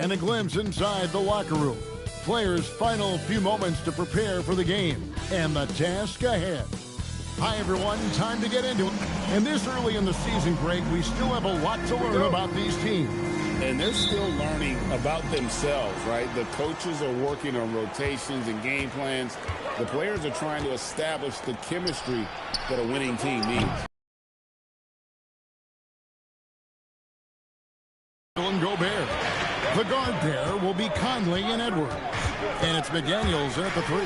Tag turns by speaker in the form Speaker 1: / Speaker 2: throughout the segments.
Speaker 1: and a glimpse inside the locker room. Players' final few moments to prepare for the game and the task ahead. Hi, everyone. Time to get into it. And this early in the season, Greg, we still have a lot to learn about these teams.
Speaker 2: And they're still learning about themselves, right? The coaches are working on rotations and game plans. The players are trying to establish the chemistry that a winning team needs.
Speaker 1: Gobert. The guard there will be Conley and Edwards. And it's McDaniels at the 3.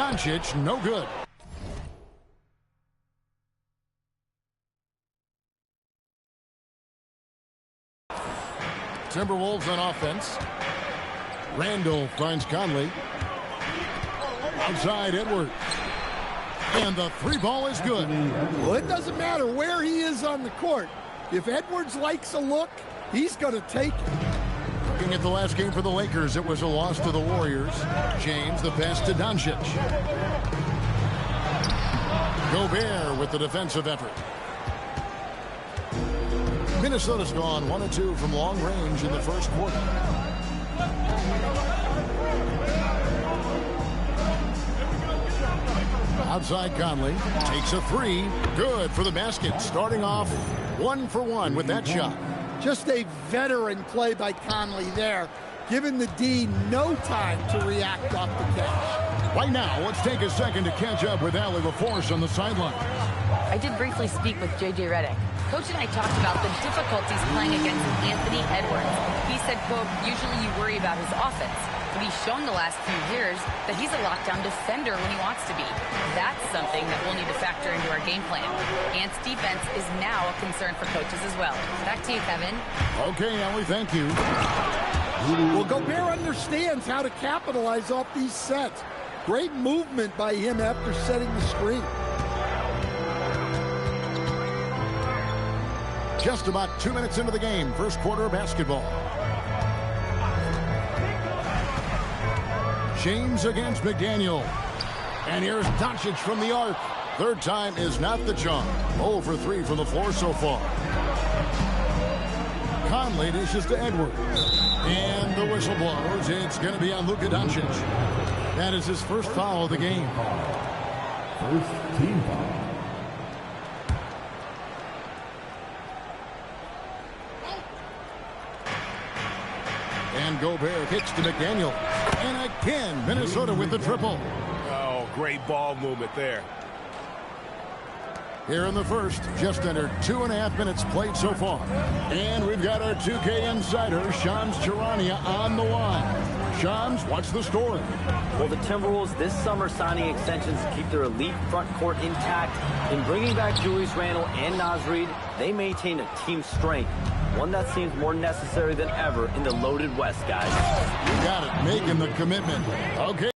Speaker 1: Doncic, no good. Timberwolves on offense. Randall finds Conley. Outside Edwards. And the 3 ball is good.
Speaker 3: Well, it doesn't matter where he is on the court. If Edwards likes a look, he's going to take it.
Speaker 1: Looking at the last game for the Lakers, it was a loss to the Warriors. James, the pass to Doncic. Gobert with the defensive effort. Minnesota's gone 1-2 from long range in the first quarter. Outside Conley takes a 3. Good for the basket. Starting off 1 for 1 with that shot.
Speaker 3: Just a veteran play by Conley there, giving the D no time to react off the catch.
Speaker 1: Right now, let's take a second to catch up with Allie LaForce on the sideline.
Speaker 4: I did briefly speak with J.J. Redick. Coach and I talked about the difficulties playing against Anthony Edwards. He said, quote, usually you worry about his offense, but he's shown the last few years that he's a lockdown defender when he wants to be. That's something that we'll need to factor into our game plan. Ant's defense is now a concern for coaches as well. Back to you, Kevin.
Speaker 1: Okay, Allie, thank you.
Speaker 3: Well, Gobert understands how to capitalize off these sets. Great movement by him after setting the screen.
Speaker 1: Just about 2 minutes into the game, first quarter of basketball. James against McDaniel. And here's Doncic from the arc. Third time is not the charm. 0 for 3 from the floor so far. Conley dishes to Edwards. And the whistle blows. It's going to be on Luka Doncic. That is his first foul of the game.
Speaker 5: First team foul.
Speaker 1: And Gobert kicks to McDaniel. And again, Minnesota with the triple.
Speaker 2: Oh, great ball movement there.
Speaker 1: Here in the first, just under 2.5 minutes played so far. And we've got our 2K insider, Shams Charania, on the line. Shams, what's the story?
Speaker 6: Well, the Timberwolves this summer signing extensions to keep their elite front court intact. In bringing back Julius Randle and Naz Reid, they maintain a team strength, one that seems more necessary than ever in the loaded West, guys.
Speaker 1: You got it, making the commitment. Okay.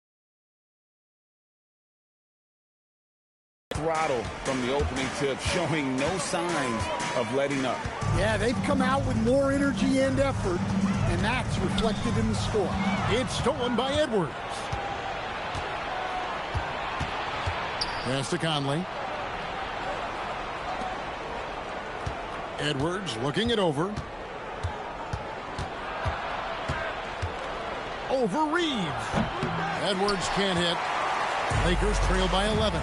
Speaker 2: Throttle from the opening tip, showing no signs of letting up.
Speaker 3: Yeah, they've come out with more energy and effort, and that's reflected in the score.
Speaker 1: It's stolen by Edwards. Pass to Conley. Edwards looking it over. Over Reeves. Edwards can't hit. Lakers trail by 11.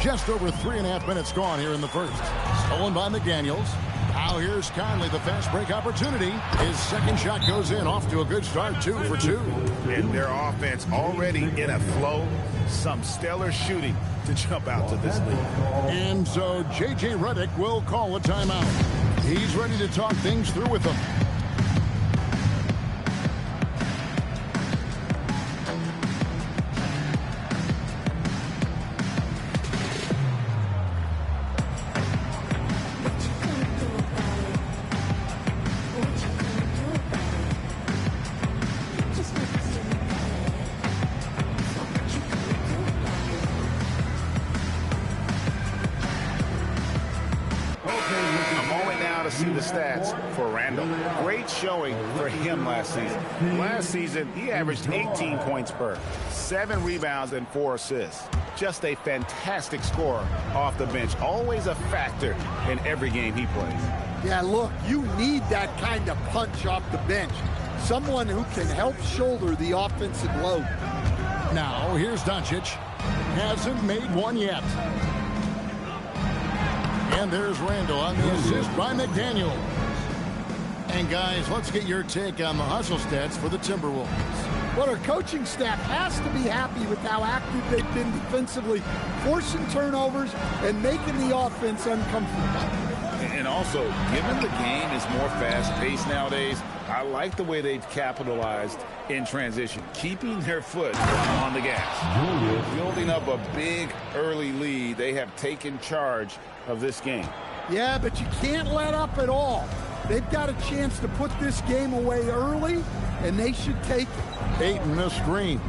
Speaker 1: Just over 3.5 minutes gone here in the first. Stolen by McDaniels. Now here's Conley, the fast break opportunity. His second shot goes in, off to a good start, 2 for 2.
Speaker 2: And their offense already in a flow. Some stellar shooting to jump out to this lead.
Speaker 1: And so J.J. Redick will call a timeout. He's ready to talk things through with them.
Speaker 2: now to see the stats for Randall. Great showing for him last season. Last season, he averaged 18 points per, 7 rebounds, and 4 assists. Just a fantastic scorer off the bench. Always a factor in every game he plays.
Speaker 3: Yeah, look, you need that kind of punch off the bench. Someone who can help shoulder the offensive load.
Speaker 1: Now, here's Doncic. Hasn't made one yet. And there's Randall on the assist by McDaniel. And guys, let's get your take on the hustle stats for the Timberwolves.
Speaker 3: Well, our coaching staff has to be happy with how active they've been defensively, forcing turnovers and making the offense uncomfortable.
Speaker 2: And also, given the game is more fast-paced nowadays, I like the way they've capitalized in transition, keeping their foot on the gas. Building up a big early lead, they have taken charge of this game.
Speaker 3: Yeah, but you can't let up at all. They've got a chance to put this game away early, and they should take it.
Speaker 1: Ayton the screen.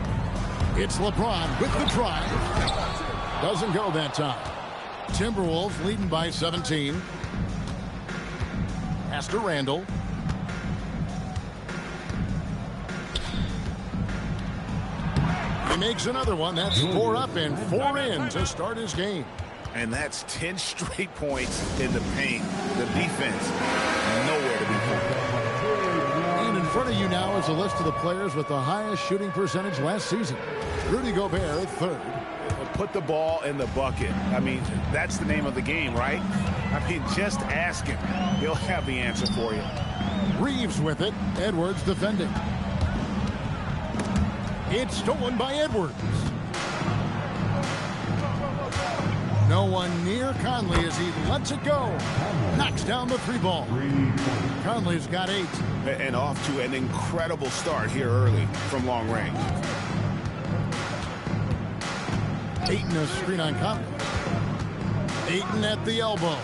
Speaker 1: It's LeBron with the drive. Doesn't go that time. Timberwolves leading by 17. Pass to Randall. He makes another one. That's 4 up and 4 in to start his game.
Speaker 2: And that's 10 straight points in the paint. The defense, nowhere to be found.
Speaker 1: And in front of you now is a list of the players with the highest shooting percentage last season. Rudy Gobert, 3rd.
Speaker 2: Put the ball in the bucket. I mean, that's the name of the game, right? I mean, just ask him. He'll have the answer for you.
Speaker 1: Reeves with it. Edwards defending. It's stolen by Edwards. No one near Conley as he lets it go. Knocks down the 3 ball. Conley's got 8.
Speaker 2: And off to an incredible start here early from long range.
Speaker 1: Ayton a screen on Conley. Ayton at the elbow.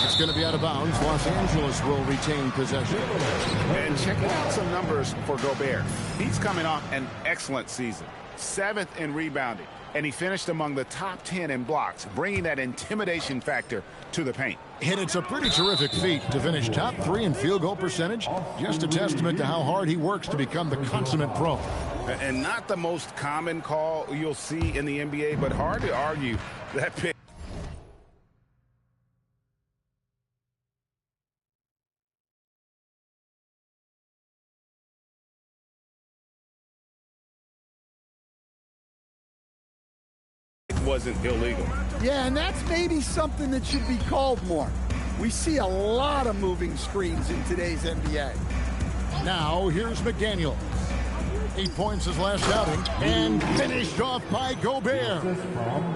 Speaker 1: It's going to be out of bounds. Los Angeles will retain possession.
Speaker 2: And checking out some numbers for Gobert. He's coming off an excellent season. 7th in rebounding. And he finished among the top 10 in blocks, bringing that intimidation factor to the paint.
Speaker 1: And it's a pretty terrific feat to finish top 3 in field goal percentage. Just a testament to how hard he works to become the consummate pro.
Speaker 2: And not the most common call you'll see in the NBA, but hard to argue that pick. Wasn't illegal.
Speaker 3: Yeah, and that's maybe something that should be called more. We see a lot of moving screens in today's NBA.
Speaker 1: Now, here's McDaniel. 8 points his last outing, and finished off by Gobert.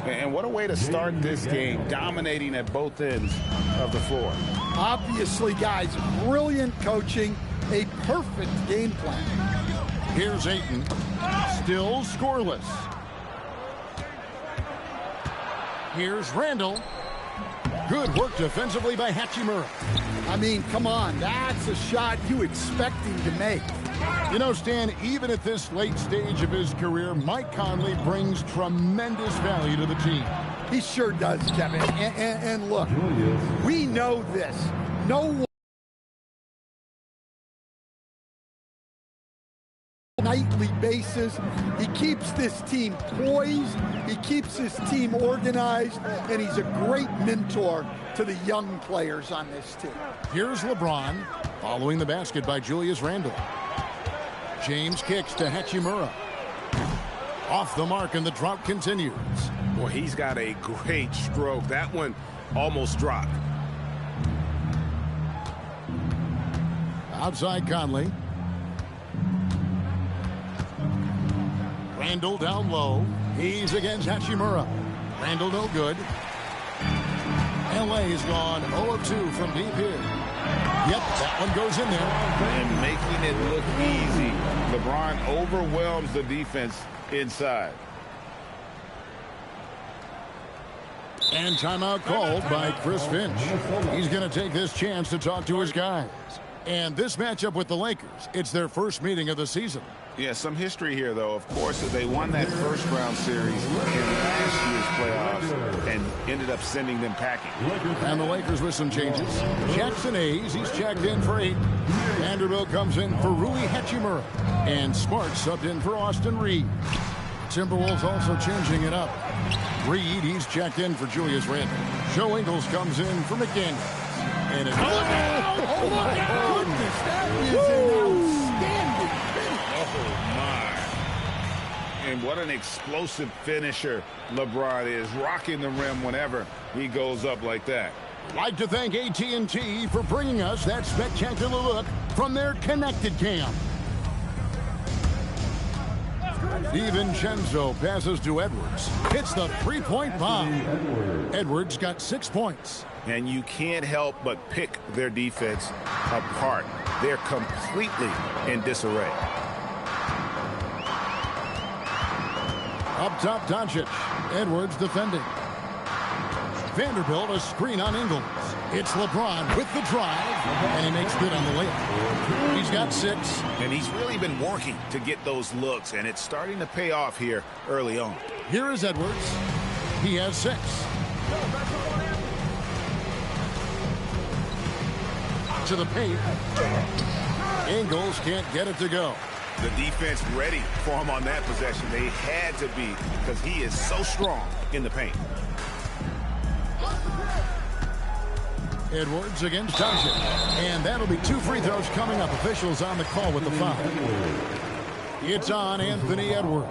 Speaker 2: And what a way to start this game, dominating at both ends of the floor.
Speaker 3: Obviously, guys, brilliant coaching, a perfect game plan.
Speaker 1: Here's Ayton, still scoreless. Here's Randall. Good work defensively by Hachimura.
Speaker 3: I mean, come on, that's a shot you expect him to make.
Speaker 1: You know, Stan, even at this late stage of his career, Mike Conley brings tremendous value to the team.
Speaker 3: He sure does, Kevin. And look, we know this. No one nightly basis. He keeps this team poised. He keeps his team organized. And he's a great mentor to the young players on this team.
Speaker 1: Here's LeBron following the basket by Julius Randle. James kicks to Hachimura. Off the mark, and the drought continues.
Speaker 2: Boy, he's got a great stroke. That one almost dropped.
Speaker 1: Outside Conley. Randall down low. He's against Hachimura. Randall no good. LA's gone 0 of 2 from deep here. Yep, that one goes in there.
Speaker 2: And making it look easy. LeBron overwhelms the defense inside.
Speaker 1: And timeout called by Chris Finch. He's going to take this chance to talk to his guys. And this matchup with the Lakers, it's their first meeting of the season.
Speaker 2: Yeah, some history here, though. Of course, they won that first-round series in last year's playoffs and ended up sending them packing.
Speaker 1: And the Lakers with some changes. Jackson Hayes, he's checked in for 8. Vanderbilt comes in for Rui Hachimura. And Smart subbed in for Austin Reed. Timberwolves also changing it up. Reed, he's checked in for Julius Randle. Joe Ingles comes in for McDaniels. And it's...
Speaker 3: Oh, my goodness. That is an outstanding finish.
Speaker 2: Oh, my. And what an explosive finisher LeBron is, rocking the rim whenever he goes up like that.
Speaker 1: Like to thank AT&T for bringing us that spectacular look from their Connected Cam. DiVincenzo passes to Edwards. Hits the three-point bomb. Edwards got 6 points.
Speaker 2: And you can't help but pick their defense apart. They're completely in disarray.
Speaker 1: Up top, Doncic. Edwards defending. Vanderbilt, a screen on Ingles. It's LeBron with the drive, and he makes good on the layup. He's got 6.
Speaker 2: And he's really been working to get those looks, and it's starting to pay off here early on.
Speaker 1: Here is Edwards. He has 6. To the paint. Ingles can't get it to go.
Speaker 2: The defense ready for him on that possession. They had to be, because he is so strong in the paint.
Speaker 1: Edwards against Doncic. And that'll be 2 free throws coming up. Officials on the call with the foul. It's on Anthony Edwards.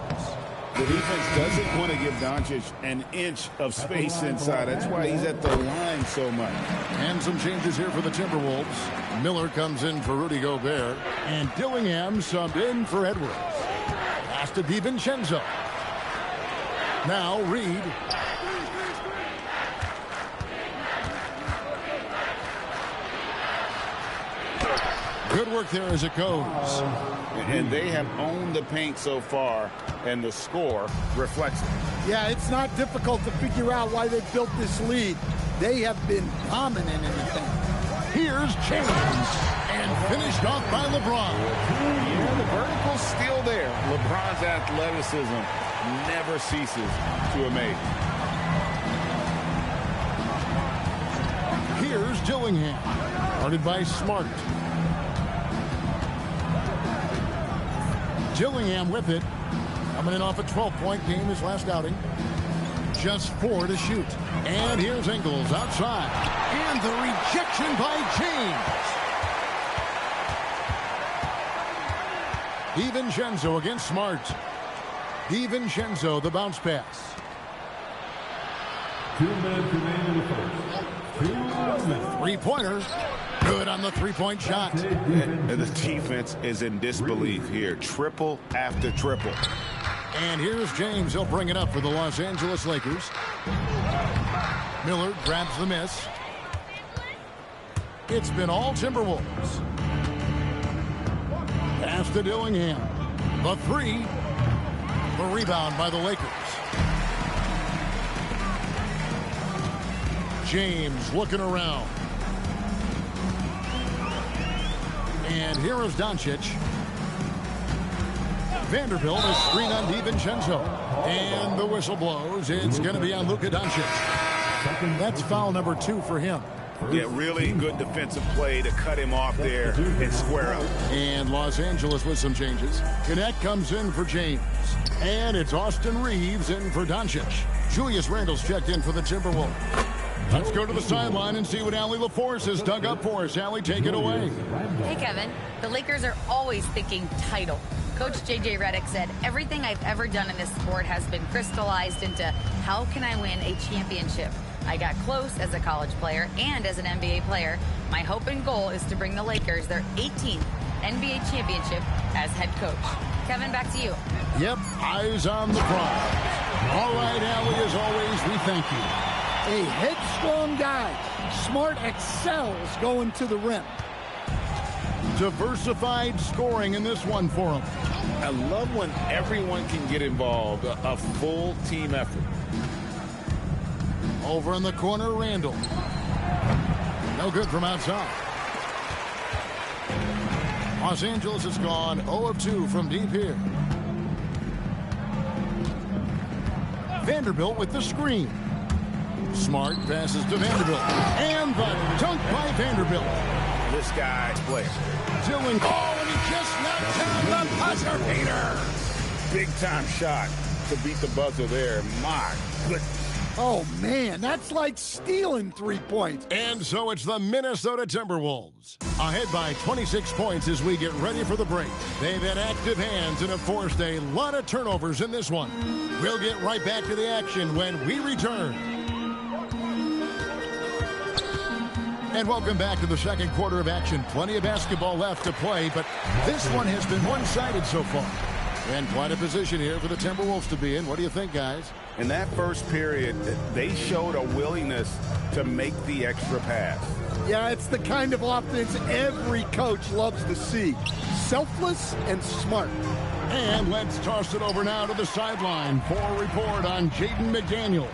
Speaker 2: The defense doesn't want to give Doncic an inch of space inside. That's why he's at the line so much.
Speaker 1: And some changes here for the Timberwolves. Miller comes in for Rudy Gobert. And Dillingham subbed in for Edwards. Pass to DiVincenzo. Now Reed. Good work there as it goes.
Speaker 2: And they have owned the paint so far, and the score reflects it.
Speaker 3: Yeah, it's not difficult to figure out why they built this lead. They have been dominant in the paint.
Speaker 1: Here's James. And finished off by LeBron.
Speaker 2: Yeah, the vertical's still there. LeBron's athleticism never ceases to amaze.
Speaker 1: Here's Dillingham. Guarded by Smart. Dillingham with it. Coming in off a 12-point game his last outing. Just 4 to shoot. And here's Ingles outside. And the rejection by James. DiVincenzo against Smart. DiVincenzo, the bounce pass.
Speaker 5: 2 minutes remaining in the first. 2 minutes.
Speaker 1: Three-pointer. Good on the three-point shot.
Speaker 2: And the defense is in disbelief here. Triple after triple.
Speaker 1: And here's James. He'll bring it up for the Los Angeles Lakers. Miller grabs the miss. It's been all Timberwolves. Pass to Dillingham. The 3. The rebound by the Lakers. James looking around. And here is Doncic. Vanderbilt, a screen on DiVincenzo. And the whistle blows. It's going to be on Luka Doncic. That's foul number 2 for him.
Speaker 2: Yeah, really good defensive play to cut him off there and square up.
Speaker 1: And Los Angeles with some changes. Connect comes in for James. And it's Austin Reeves in for Doncic. Julius Randle's checked in for the Timberwolves. Let's go to the sideline and see what Allie LaForce has dug up for us. Allie, take it away.
Speaker 4: Hey, Kevin. The Lakers are always thinking title. Coach J.J. Redick said, everything I've ever done in this sport has been crystallized into how can I win a championship? I got close as a college player and as an NBA player. My hope and goal is to bring the Lakers their 18th NBA championship as head coach. Kevin, back to you.
Speaker 1: Yep, eyes on the prize. All right, Allie, as always, we thank you.
Speaker 3: A headstrong guy. Smart excels going to the rim.
Speaker 1: Diversified scoring in this one for him.
Speaker 2: I love when everyone can get involved, a full team effort.
Speaker 1: Over in the corner, Randle. No good from outside. Los Angeles has gone 0 of 2 from deep here. Vanderbilt with the screen. Smart passes to Vanderbilt. And the dunk by Vanderbilt.
Speaker 2: This guy plays.
Speaker 1: Dylan. Oh, and he just knocked down the buzzer beater.
Speaker 2: Big time shot to beat the buzzer there. My goodness.
Speaker 3: Oh, man, that's like stealing 3 points.
Speaker 1: And so it's the Minnesota Timberwolves. Ahead by 26 points as we get ready for the break. They've had active hands and have forced a lot of turnovers in this one. We'll get right back to the action when we return. And welcome back to the second quarter of action. Plenty of basketball left to play, but this one has been one-sided so far. And quite a position here for the Timberwolves to be in. What do you think, guys?
Speaker 2: In that first period, they showed a willingness to make the extra pass.
Speaker 3: Yeah, it's the kind of offense every coach loves to see. Selfless and smart.
Speaker 1: And let's toss it over now to the sideline for a report on Jaden McDaniel.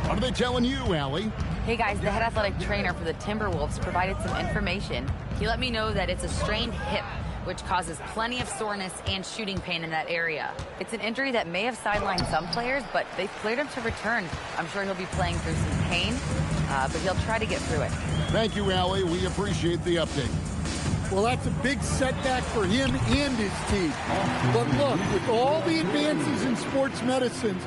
Speaker 1: What are they telling you, Allie?
Speaker 4: Hey guys, the head athletic trainer for the Timberwolves provided some information. He let me know that it's a strained hip, which causes plenty of soreness and shooting pain in that area. It's an injury that may have sidelined some players, but they've cleared him to return. I'm sure he'll be playing through some pain, but he'll try to get through it.
Speaker 1: Thank you, Allie. We appreciate the update.
Speaker 3: Well, that's a big setback for him and his team. But look, with all the advances in sports medicine,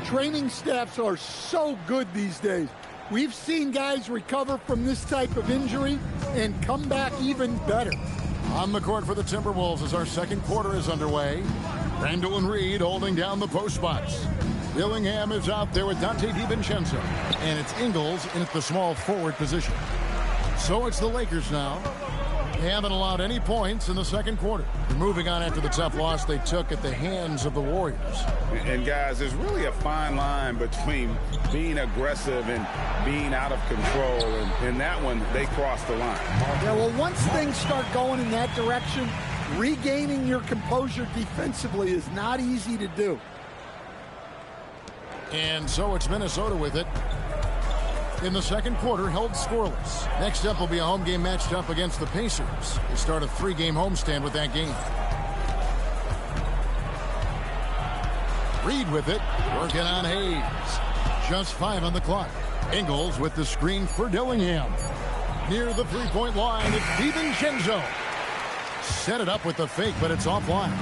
Speaker 3: training staffs are so good these days. We've seen guys recover from this type of injury and come back even better.
Speaker 1: On the court for the Timberwolves as our second quarter is underway. Randall and Reed holding down the post spots. Dillingham is out there with Dante DiVincenzo. And it's Ingles in at the small forward position. So it's the Lakers now. They haven't allowed any points in the second quarter. They're moving on after the tough loss they took at the hands of the Warriors.
Speaker 2: And guys, there's really a fine line between being aggressive and being out of control. And in that one, they crossed the line.
Speaker 3: Yeah, well, once things start going in that direction, regaining your composure defensively is not easy to do.
Speaker 1: And so it's Minnesota with it. In the second quarter, held scoreless. Next up will be a home game matched up against the Pacers. They start a 3-game homestand with that game. Reed with it, working on Hayes. Just 5 on the clock. Ingles with the screen for Dillingham. Near the three-point line, it's DiVincenzo. Set it up with the fake, but it's offline.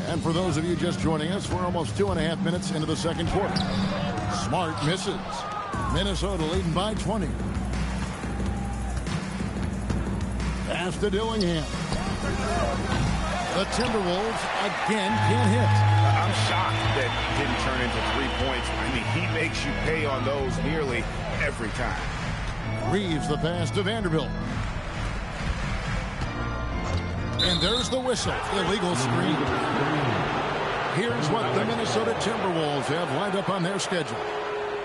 Speaker 1: And for those of you just joining us, we're almost 2.5 minutes into the second quarter. Smart misses. Minnesota leading by 20. Pass to Dillingham. The Timberwolves again can't hit.
Speaker 2: I'm shocked that he didn't turn into 3 points. I mean, he makes you pay on those nearly every time.
Speaker 1: Reeves the pass to Vanderbilt. And there's the whistle. Illegal screen. Here's what the Minnesota Timberwolves have lined up on their schedule.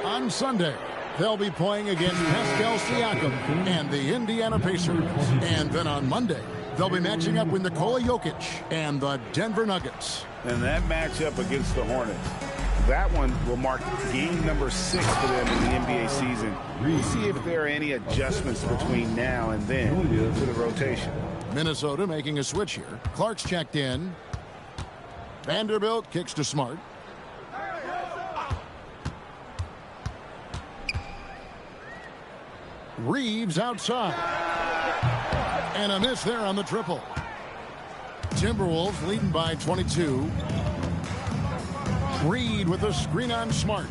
Speaker 1: On Sunday, they'll be playing against Pascal Siakam and the Indiana Pacers. And then on Monday, they'll be matching up with Nikola Jokic and the Denver Nuggets.
Speaker 2: And that matchup against the Hornets, that one will mark game number 6 for them in the NBA season. We'll see if there are any adjustments between now and then to the rotation.
Speaker 1: Minnesota making a switch here. Clark's checked in. Vanderbilt kicks to Smart. Reeves outside. And a miss there on the triple. Timberwolves leading by 22. Reed with a screen on Smart.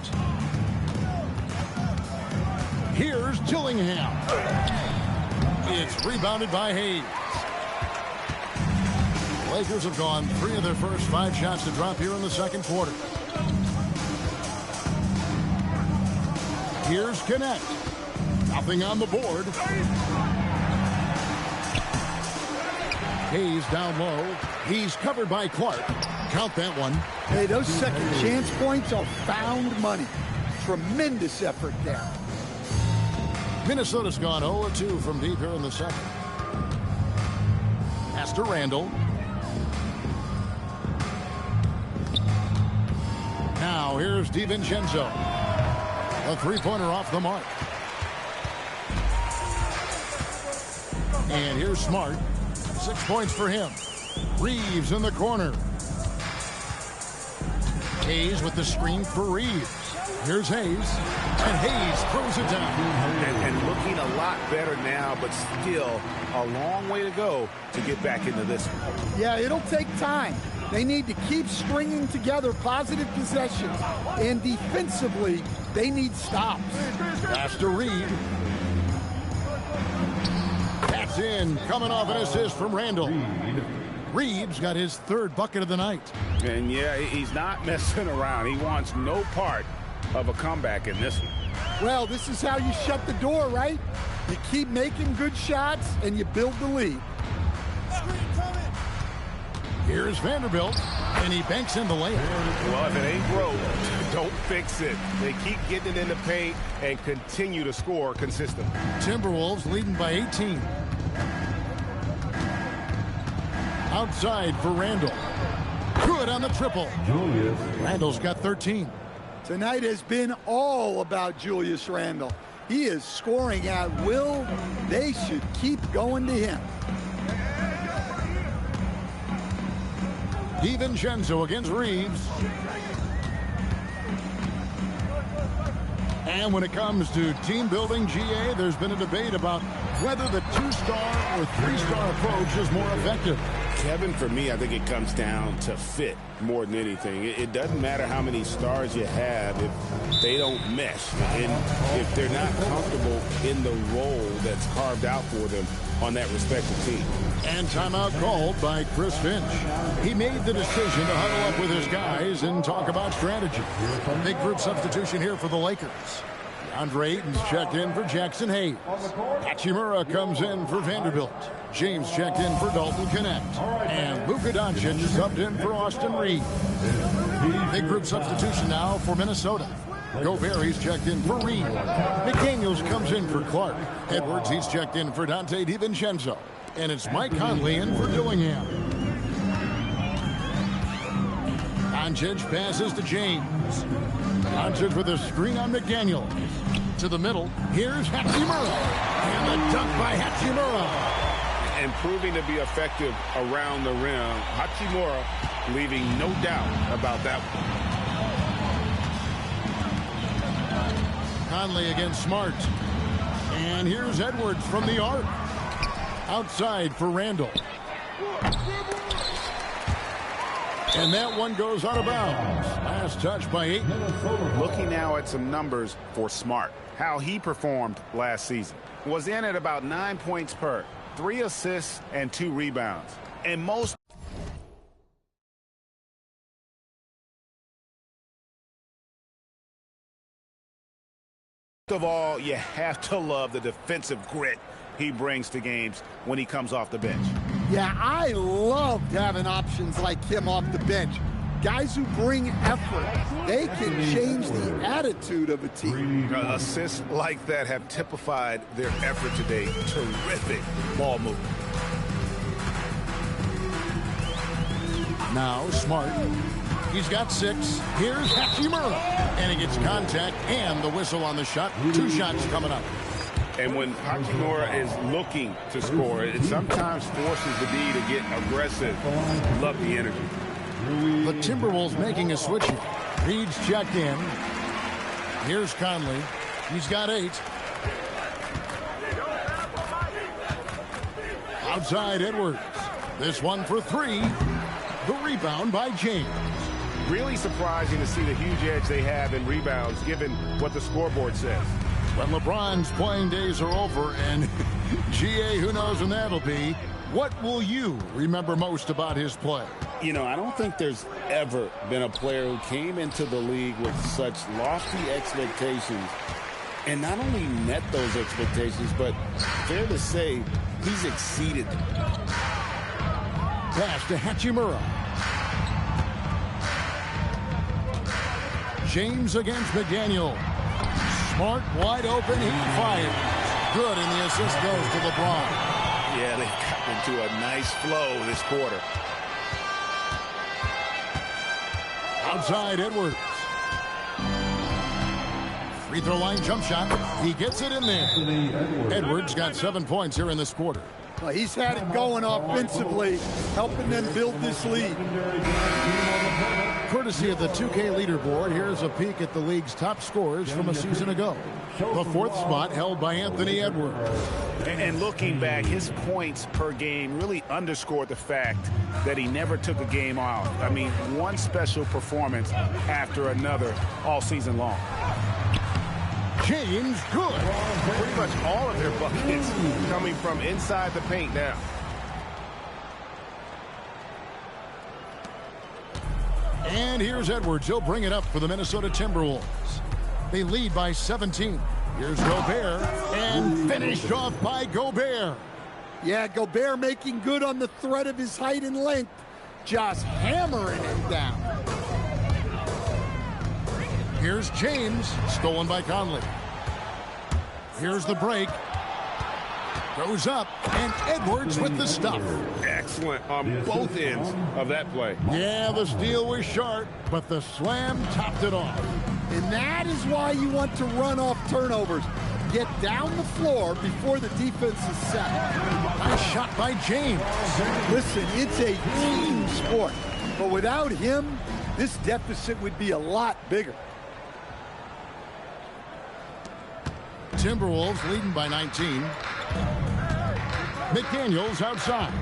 Speaker 1: Here's Dillingham. It's rebounded by Hayes. Lakers have gone 3 of their first 5 shots to drop here in the second quarter. Here's Connect. Nothing on the board. Hayes down low. He's covered by Clark. Count that one.
Speaker 3: Hey, those second chance points are found money. Tremendous effort there.
Speaker 1: Minnesota's gone 0-2 from deep here in the second. Pass to Randall. Now here's DiVincenzo. A three-pointer off the mark. And here's Smart. 6 points for him. Reeves in the corner. Hayes with the screen for Reeves. Here's Hayes. And Hayes throws it down.
Speaker 2: And looking a lot better now, but still a long way to go to get back into this one.
Speaker 3: Yeah, it'll take time. They need to keep stringing together positive possessions. And defensively, they need stops.
Speaker 1: Pass to Reed. That's in. Coming off an assist from Randall. Reeves got his 3rd bucket of the night.
Speaker 2: And yeah, he's not messing around. He wants no part of a comeback in this one.
Speaker 3: Well, this is how you shut the door, right? You keep making good shots and you build the lead.
Speaker 1: Here's Vanderbilt, and he banks in the layup.
Speaker 2: Well, if it ain't broke, don't fix it. They keep getting it in the paint and continue to score consistently.
Speaker 1: Timberwolves leading by 18. Outside for Randall. Good on the triple.
Speaker 5: Julius.
Speaker 1: Randall's got 13.
Speaker 3: Tonight has been all about Julius Randle. He is scoring at will. They should keep going to him.
Speaker 1: DiVincenzo against Reeves. And when it comes to team building, GA, there's been a debate about whether the 2-star or 3-star approach is more effective.
Speaker 2: Kevin, for me, I think it comes down to fit more than anything. It doesn't matter how many stars you have if they don't mesh and if they're not comfortable in the role that's carved out for them on that respective team.
Speaker 1: And timeout called by Chris Finch. He made the decision to huddle up with his guys and talk about strategy. Big group substitution here for the Lakers. DeAndre Ayton's checked in for Jackson Hayes. Hachimura comes in for Vanderbilt. James checked in for Dalton Connect. And Luka Doncic subbed in for Austin Reeves. Big group substitution now for Minnesota. Gobert, he's checked in for Reed. McDaniels comes in for Clark. Edwards, he's checked in for Dante DiVincenzo. And it's Mike Conley in for Dillingham. Doncic passes to James. Doncic with a screen on McDaniels. To the middle. Here's Hachimura. And the dunk by Hachimura.
Speaker 2: And proving to be effective around the rim. Hachimura leaving no doubt about that one.
Speaker 1: Conley against Smart. And here's Edwards from the arc. Outside for Randall. And that one goes out of bounds. Last touch by Ayton.
Speaker 2: Looking now at some numbers for Smart. How he performed last season. Was in at about 9 points per, 3 assists, and 2 rebounds. And most of all, you have to love the defensive grit he brings to games when he comes off the bench.
Speaker 3: Yeah, I loved having options like him off the bench. Guys who bring effort. They can change the attitude of a team.
Speaker 2: Assists like that have typified their effort today. Terrific ball movement.
Speaker 1: Now Smart. He's got 6. Here's Hachimura. And he gets contact and the whistle on the shot. 2 shots coming up.
Speaker 2: And when Hachimura is looking to score, it sometimes forces the D to get aggressive. Love the energy.
Speaker 1: The Timberwolves making a switch here. Reed's checked in. Here's Conley. He's got 8. Outside Edwards. This one for 3. The rebound by James.
Speaker 2: Really surprising to see the huge edge they have in rebounds given what the scoreboard says.
Speaker 1: But LeBron's playing days are over, and GA, who knows when that'll be. What will you remember most about his play?
Speaker 2: You know, I don't think there's ever been a player who came into the league with such lofty expectations and not only met those expectations, but fair to say, he's exceeded them.
Speaker 1: Pass to Hachimura. James against McDaniel. Smart, wide open, he fires. Good, and the assist goes to LeBron.
Speaker 2: Yeah, they got into a nice flow this quarter.
Speaker 1: Outside Edwards. Free throw line jump shot. He gets it in there. Edwards got 7 points here in this quarter.
Speaker 3: Well, he's had it going offensively, helping them build this lead.
Speaker 1: Courtesy of the 2K leaderboard, here's a peek at the league's top scorers from a season ago. The fourth spot held by Anthony Edwards.
Speaker 2: And looking back, his points per game really underscored the fact that he never took a game off. I mean, one special performance after another all season long.
Speaker 1: James good.
Speaker 7: Pretty much all of their buckets coming from inside the paint now.
Speaker 1: And here's Edwards. He'll bring it up for the Minnesota Timberwolves. They lead by 17. Here's Gobert, and finished off by Gobert.
Speaker 3: Yeah, Gobert making good on the threat of his height and length. Just hammering him down.
Speaker 1: Here's James, stolen by Conley. Here's the break. Goes up, and Edwards with the stuff.
Speaker 7: Excellent on both ends of that play.
Speaker 1: Yeah, the steal was sharp, but the slam topped it off.
Speaker 3: And that is why you want to run off turnovers. Get down the floor before the defense is set.
Speaker 1: Nice shot by James.
Speaker 3: Listen, it's a team sport. But without him, this deficit would be a lot bigger.
Speaker 1: Timberwolves leading by 19. McDaniels outside.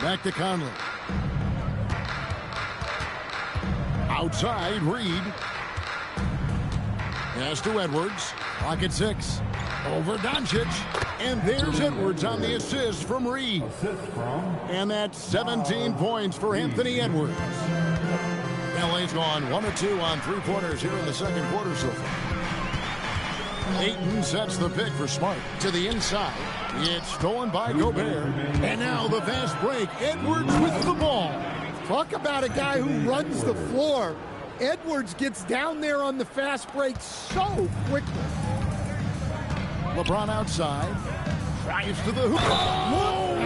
Speaker 1: Back to Conley. Outside, Reed. Pass to Edwards. Clock at 6. Over Doncic. And there's Edwards on the assist from Reed. And that's 17 points for Anthony Edwards. LA's gone 1 of 2 on three-pointers here in the second quarter so far. Ayton sets the pick for Smart to the inside. It's stolen by Gobert. And now the fast break. Edwards with the ball.
Speaker 3: Talk about a guy who runs the floor. Edwards gets down there on the fast break so quickly.
Speaker 1: LeBron outside. Drives to the hoop. Whoa!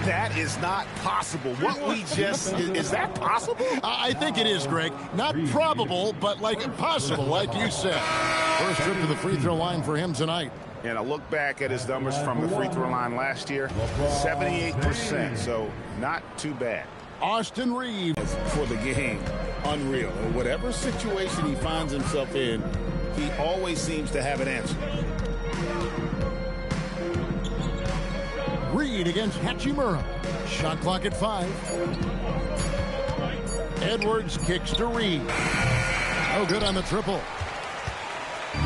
Speaker 2: That is not possible. What we just, is that possible?
Speaker 1: I think it is, Greg. Not probable, but like possible, like you said. First trip to the free throw line for him tonight.
Speaker 2: And I look back at his numbers from the free throw line last year, 78%, so not too bad.
Speaker 1: Austin Reeves.
Speaker 2: For the game, unreal. Whatever situation he finds himself in, he always seems to have an answer.
Speaker 1: Reed against Hachimura. Shot clock at 5. Edwards kicks to Reed. No good on the triple.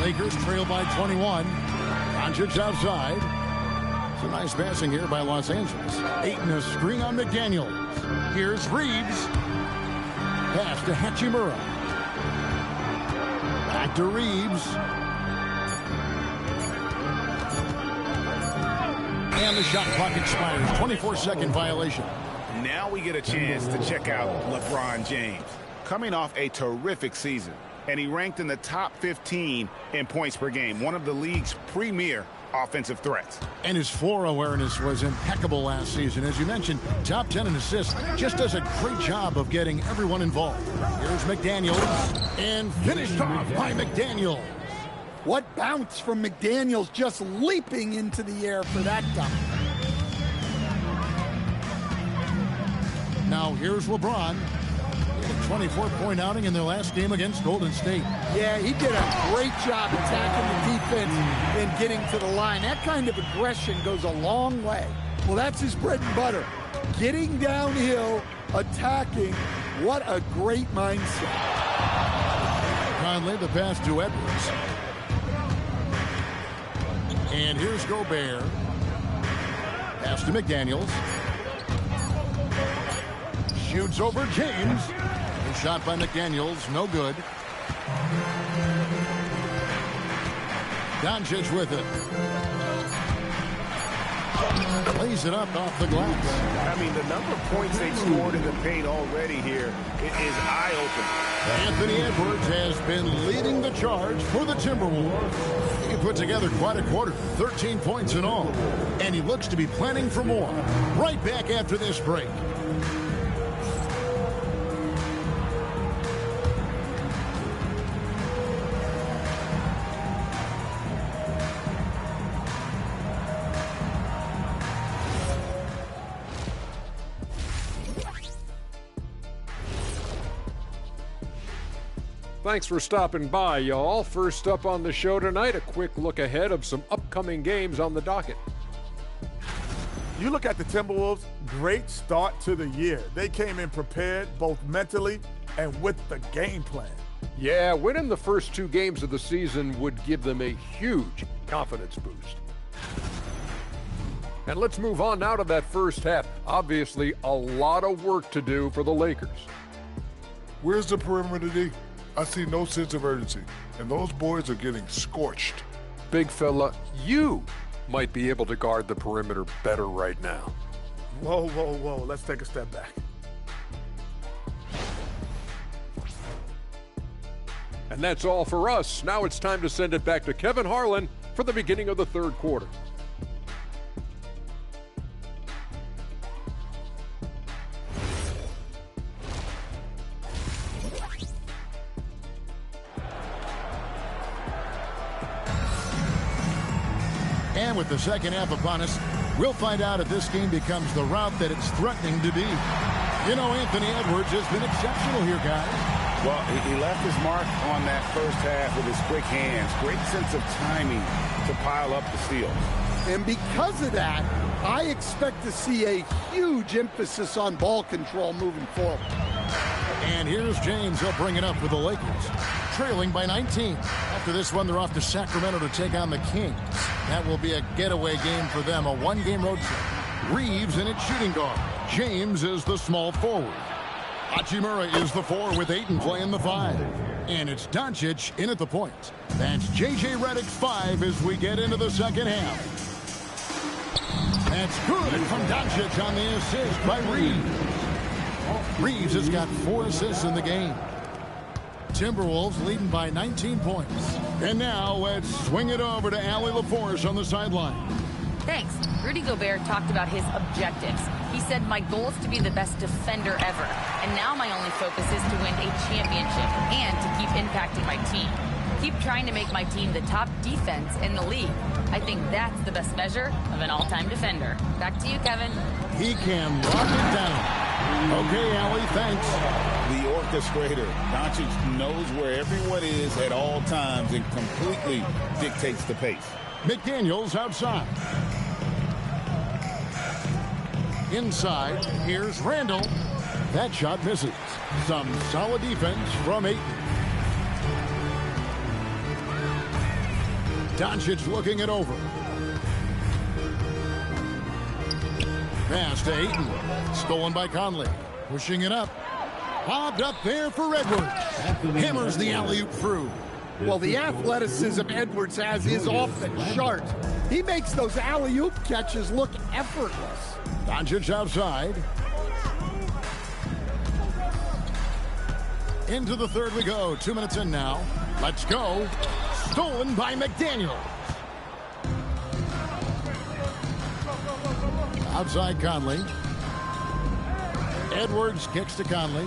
Speaker 1: Lakers trail by 21. Doncic outside. Some nice passing here by Los Angeles. Ayton a screen on McDaniels. Here's Reeves. Pass to Hachimura. Back to Reeves. And the shot clock expires. 24-second violation.
Speaker 2: Now we get a chance to check out LeBron James. Coming off a terrific season, and he ranked in the top 15 in points per game, one of the league's premier offensive threats.
Speaker 1: And his floor awareness was impeccable last season. As you mentioned, top 10 in assists. Just does a great job of getting everyone involved. Here's McDaniels. And finished off by McDaniels.
Speaker 3: What bounce from McDaniels, just leaping into the air for that dunk.
Speaker 1: Now here's LeBron. He had a 24-point outing in their last game against Golden State.
Speaker 3: Yeah, he did a great job attacking the defense and getting to the line. That kind of aggression goes a long way. Well, that's his bread and butter. Getting downhill, attacking. What a great mindset.
Speaker 1: Conley, the pass to Edwards. And here's Gobert. Pass to McDaniels. Shoots over James. A shot by McDaniels. No good. Doncic with it. Plays it up off the glass.
Speaker 7: I mean, the number of points they've scored in the paint already here is eye-opening.
Speaker 1: Anthony Edwards has been leading the charge for the Timberwolves. He put together quite a quarter, 13 points in all. And he looks to be planning for more. Right back after this break.
Speaker 8: Thanks for stopping by, y'all. First up on the show tonight, a quick look ahead of some upcoming games on the docket.
Speaker 9: You look at the Timberwolves, great start to the year. They came in prepared both mentally and with the game plan.
Speaker 8: Yeah, winning the first 2 games of the season would give them a huge confidence boost. And let's move on now to that first half. Obviously, a lot of work to do for the Lakers.
Speaker 10: Where's the perimeter D? I see no sense of urgency, and those boys are getting scorched.
Speaker 8: Big fella, you might be able to guard the perimeter better right now.
Speaker 9: Whoa, whoa, whoa. Let's take a step back.
Speaker 8: And that's all for us. Now it's time to send it back to Kevin Harlan for the beginning of the third quarter.
Speaker 1: And with the second half upon us, we'll find out if this game becomes the route that it's threatening to be. You know, Anthony Edwards has been exceptional here, guys.
Speaker 2: Well, he left his mark on that first half with his quick hands. Great sense of timing to pile up the steals.
Speaker 3: And because of that, I expect to see a huge emphasis on ball control moving forward.
Speaker 1: And here's James. He'll bring it up for the Lakers, trailing by 19. After this one, they're off to Sacramento to take on the Kings. That will be a getaway game for them, a one-game road trip. Reeves in its shooting guard. James is the small forward. Hachimura is the 4 with Ayton playing the 5. And it's Doncic in at the point. That's J.J. Redick's 5 as we get into the second half. That's good from Doncic on the assist by Reeves. Reeves has got 4 assists in the game. Timberwolves leading by 19 points. And now let's swing it over to Allie LaForce on the sideline.
Speaker 4: Thanks. Rudy Gobert talked about his objectives. He said, my goal is to be the best defender ever. And now my only focus is to win a championship and to keep impacting my team. Keep trying to make my team the top defense in the league. I think that's the best measure of an all-time defender. Back to you, Kevin.
Speaker 1: He can lock it down. Okay, Allie, thanks.
Speaker 2: The orchestrator. Doncic knows where everyone is at all times and completely dictates the pace.
Speaker 1: McDaniels outside. Inside, here's Randall. That shot misses. Some solid defense from Ayton. Doncic looking it over. Pass to Ayton. Stolen by Conley. Pushing it up. Lobbed up there for Edwards. Hammers the alley-oop through.
Speaker 3: Well, the athleticism Edwards has is off the chart. He makes those alley-oop catches look effortless.
Speaker 1: Doncic outside. Into the third we go. 2 minutes in now. Let's go. Stolen by McDaniels. Outside Conley. Edwards kicks to Conley.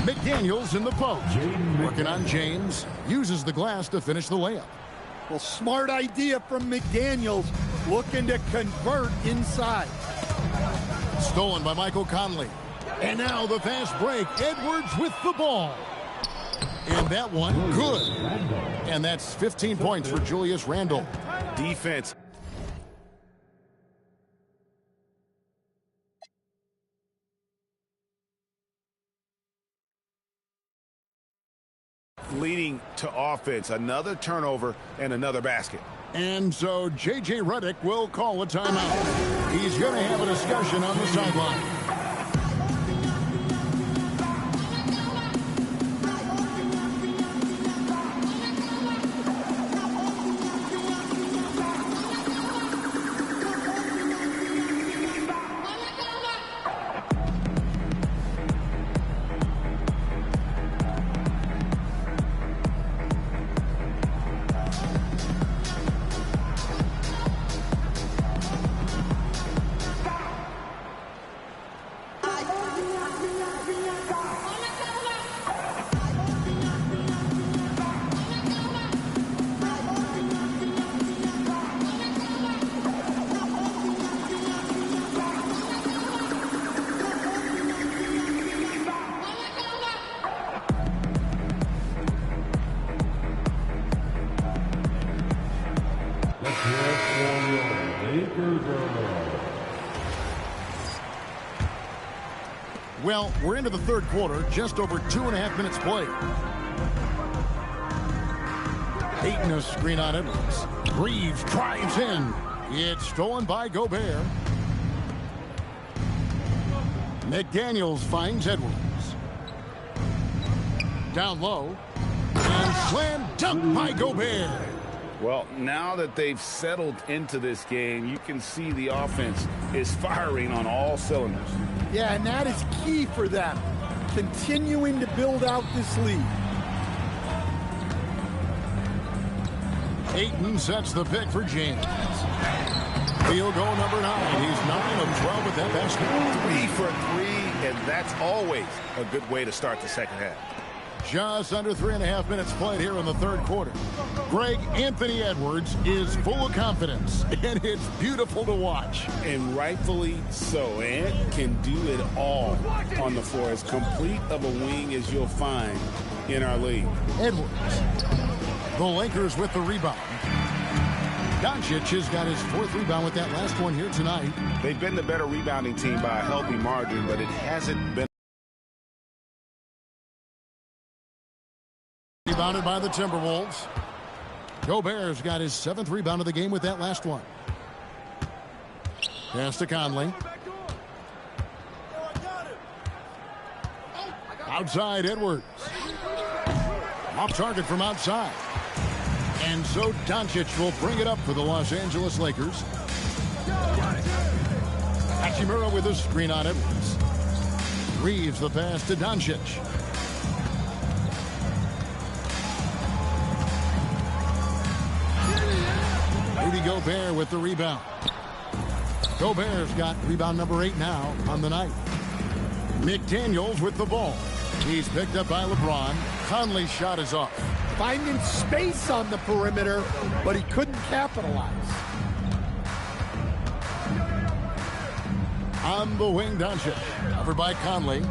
Speaker 1: McDaniels in the post. Working on James. Uses the glass to finish the layup.
Speaker 3: Well, smart idea from McDaniels. Looking to convert inside.
Speaker 1: Stolen by Michael Conley. And now the fast break. Edwards with the ball. And that one, good. And that's 15 points for Julius Randle.
Speaker 2: Defense. Leading to offense. Another turnover and another basket.
Speaker 1: And so J.J. Redick will call a timeout. He's going to have a discussion on the sideline. Well, we're into the third quarter, just over 2.5 minutes played. Ayton a screen on Edwards. Reeves drives in. It's stolen by Gobert. McDaniels finds Edwards. Down low. And slam dunk by Gobert.
Speaker 2: Well, now that they've settled into this game, you can see the offense is firing on all cylinders.
Speaker 3: Yeah, and that is key for them, continuing to build out this lead.
Speaker 1: Ayton sets the pick for James. Field goal number 9. He's 9 of 12 with that basket.
Speaker 2: 3 for 3, and that's always a good way to start the second half.
Speaker 1: Just under 3.5 minutes played here in the third quarter. Greg, Anthony Edwards is full of confidence, and it's beautiful to watch.
Speaker 2: And rightfully so. Ant can do it all on the floor. As complete of a wing as you'll find in our league.
Speaker 1: Edwards. The Lakers with the rebound. Doncic has got his 4th rebound with that last one here tonight.
Speaker 2: They've been the better rebounding team by a healthy margin, but it hasn't been.
Speaker 1: Rebounded by the Timberwolves. Gobert's got his 7th rebound of the game with that last one. Pass to Conley. Outside Edwards. Off target from outside. And so Doncic will bring it up for the Los Angeles Lakers. Hachimura with a screen on Edwards. Reeves the pass to Doncic. Rudy Gobert with the rebound. Gobert's got rebound number 8 now on the night. McDaniels with the ball. He's picked up by LeBron. Conley's shot is off.
Speaker 3: Finding space on the perimeter, but he couldn't capitalize.
Speaker 1: On the wing, Doncic. Covered by Conley.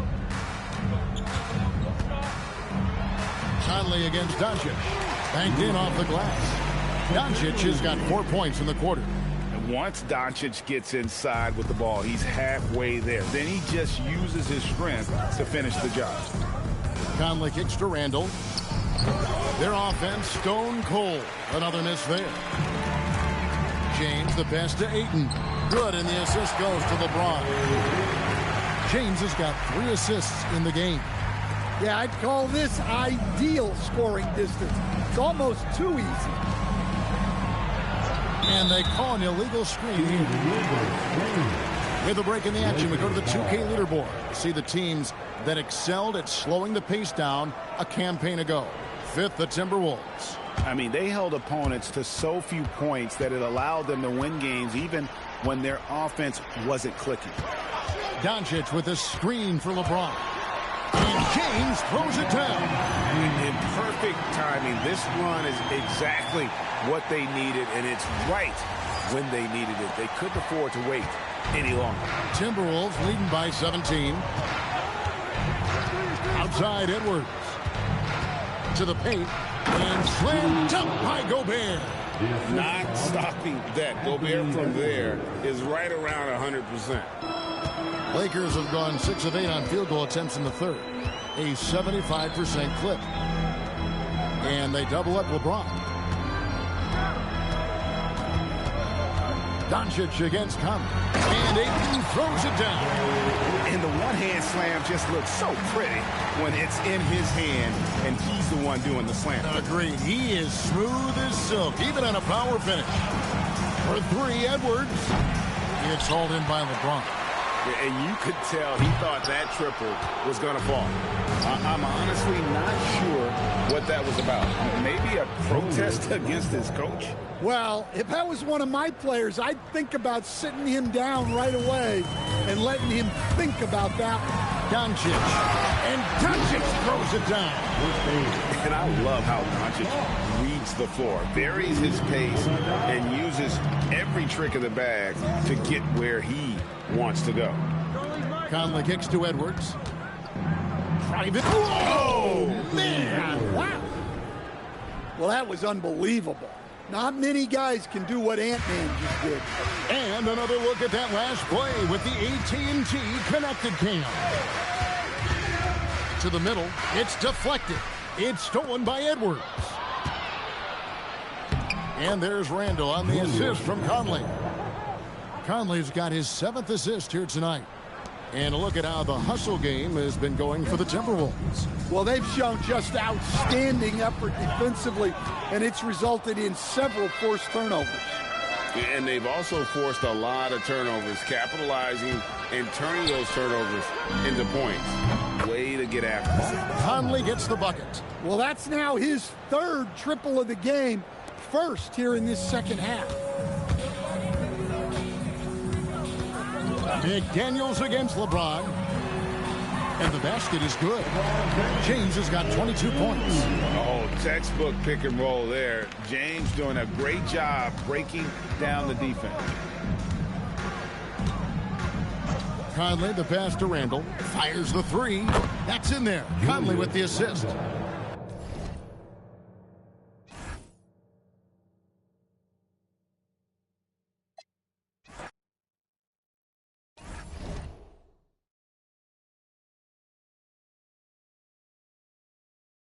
Speaker 1: Conley against Doncic. Banked in off the glass. Doncic has got 4 points in the quarter.
Speaker 2: And once Doncic gets inside with the ball, he's halfway there. Then he just uses his strength to finish the job.
Speaker 1: Conley kicks to Randall. Their offense stone cold. Another miss there. James the pass to Ayton. Good, and the assist goes to LeBron. James has got 3 assists in the game.
Speaker 3: Yeah, I'd call this ideal scoring distance. It's almost too easy.
Speaker 1: And they call an illegal screen. With a break in the action, we go to the 2K leaderboard. See the teams that excelled at slowing the pace down a campaign ago. 5th, the Timberwolves.
Speaker 2: I mean, they held opponents to so few points that it allowed them to win games even when their offense wasn't clicking.
Speaker 1: Doncic with a screen for LeBron. And James throws it down.
Speaker 2: In perfect timing, this run is exactly what they needed, and it's right when they needed it. They couldn't afford to wait any longer.
Speaker 1: Timberwolves leading by 17. Outside Edwards. To the paint. And slam dunk by Gobert.
Speaker 2: Not stopping that. Gobert from there is right around 100%.
Speaker 1: Lakers have gone 6 of 8 on field goal attempts in the third. A 75% clip. And they double up LeBron. Doncic against Conley. And Ayton throws it down.
Speaker 2: And the one-hand slam just looks so pretty when it's in his hand and he's the one doing the slam.
Speaker 1: Agreed. He is smooth as silk, even on a power finish. For 3, Edwards. It's hauled in by LeBron.
Speaker 2: Yeah, and you could tell he thought that triple was going to fall. I'm honestly not sure what that was about. Maybe a protest against his coach?
Speaker 3: Well, if that was one of my players, I'd think about sitting him down right away and letting him think about that one.
Speaker 1: Doncic. And Doncic throws it down.
Speaker 2: And I love how Doncic reads the floor, varies his pace, and uses every trick of the bag to get where he wants to go.
Speaker 1: Conley kicks to Edwards. Private. Oh, man.
Speaker 3: Wow. Well, that was unbelievable. Not many guys can do what Ant-Man just did.
Speaker 1: And another look at that last play with the AT&T Connected Cam. to the middle. It's deflected. It's stolen by Edwards. And there's Randall on the assist from Conley. Conley's got his 7th assist here tonight. And a look at how the hustle game has been going for the Timberwolves.
Speaker 3: Well, they've shown just outstanding effort defensively, and it's resulted in several forced turnovers.
Speaker 2: And they've also forced a lot of turnovers, capitalizing and turning those turnovers into points. Way to get after it.
Speaker 1: Conley gets the bucket.
Speaker 3: Well, that's now his 3rd triple of the game, first here in this second half.
Speaker 1: McDaniels against LeBron. And the basket is good. James has got 22 points.
Speaker 2: Oh, textbook pick and roll there. James doing a great job breaking down the defense.
Speaker 1: Conley, the pass to Randall. Fires the 3. That's in there. Conley with the assist.